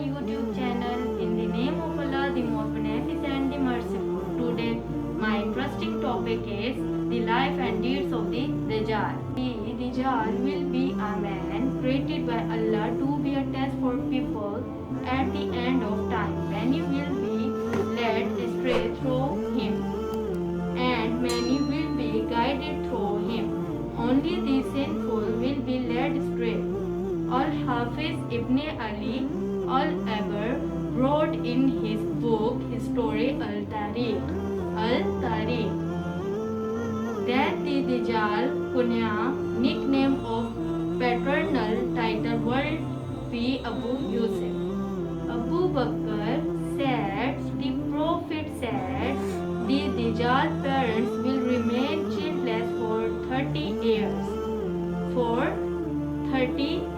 YouTube channel. In the name of Allah, the most beneficent and the merciful. Today, my interesting topic is the life and deeds of the Dajjal. The Dajjal will be a man created by Allah to be a test for people at the end of time. Many will be led astray through him, and many will be guided through him. Only the sinful will be led astray. Al-Hafiz Ibn Ali Al-Abar wrote in his book History Al-Tariq that the Dajjal kunya, nickname of paternal title, will be Abu Yusuf. Abu Bakr said, the Prophet said, the Dajjal parents will remain childless for 30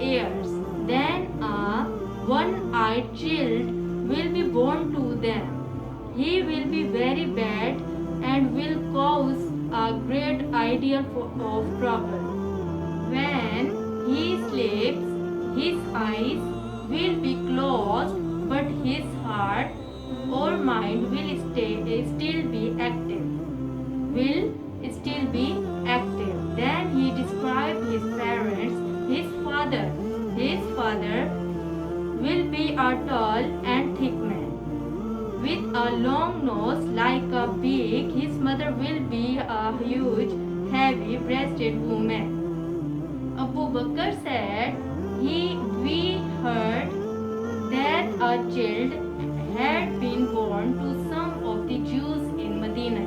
years. Then a one-eyed child will be born to them. He will be very bad and will cause a great deal of trouble. When he sleeps, his eyes will be closed, but his heart or mind will still be active. Then he described his parents. His father will be a tall and thick man with a long nose like a beak. His mother will be a huge, heavy-breasted woman. Abu Bakr said, we heard that a child had been born to some of the Jews in Medina.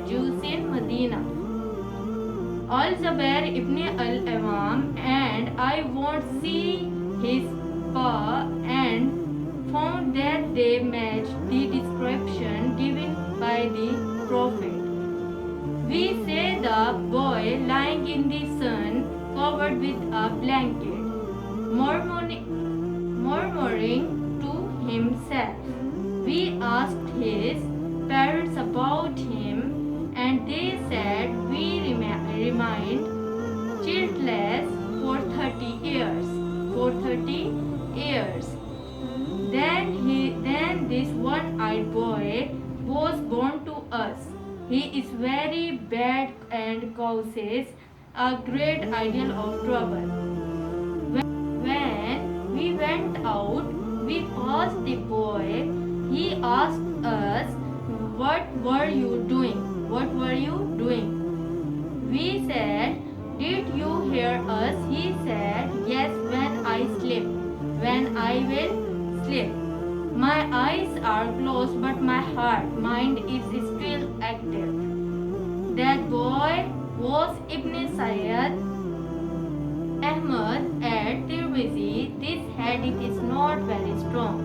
Al-Zubair ibn al-Awam and I won't see his paw and found that they matched the description given by the Prophet. We say the boy lying in the sun covered with a blanket, murmuring to himself. We asked his parents about him, and they said, we remained childless for 30 years. Then this one-eyed boy was born to us. He is very bad and causes a great deal of trouble. When we went out, we passed the boy. He asked us, what were you doing? We said, did you hear us? He said, yes, when I will sleep. My eyes are closed, but my mind is still active. That boy was Ibn Sayyid Ahmad at Tirmizi. This hadith is not very strong.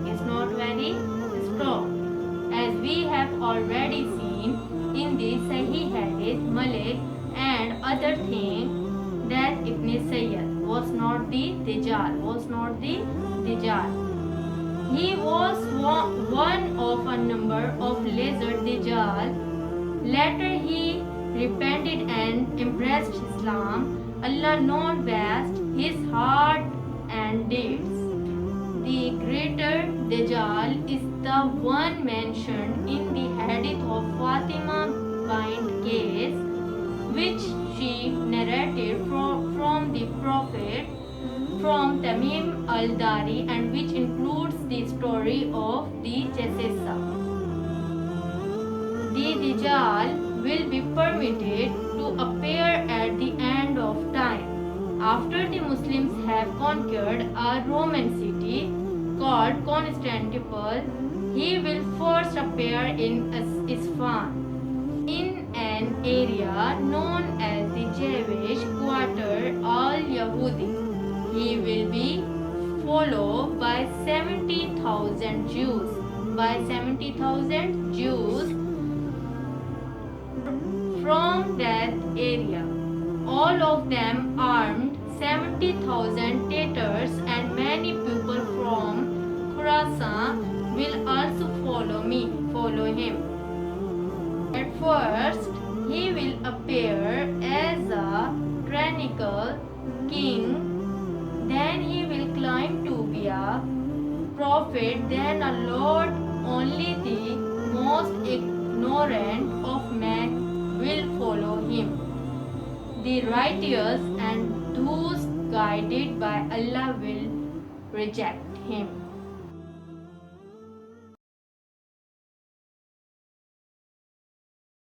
As we have already seen in the Sahih Hadith, Malik and other things, that Ibn Sayyid was not the Dajjal. He was one of a number of lesser Dajjal. Later he repented and embraced Islam. Allah knows best his heart and deeds. The greater Dajjal is the one mentioned in the hadith of Fatima bint Qais, which she narrated from the Prophet from Tamim al-Dari, and which includes the story of the Jassasa. The Dajjal will be permitted to appear at the end of time. After the Muslims have conquered a Roman city called Constantinople, he will first appear in Isfahan, in an area known as the Jewish Quarter al-Yahudi. He will be followed by 70,000 Jews from that area, all of them armed. 70,000 Tatars and many people from Khurasan will also follow him. At first, he will appear as a tyrannical king. Then he will claim to be a prophet, then a Lord, only the most ignorant of men will follow him. The righteous and those guided by Allah will reject him.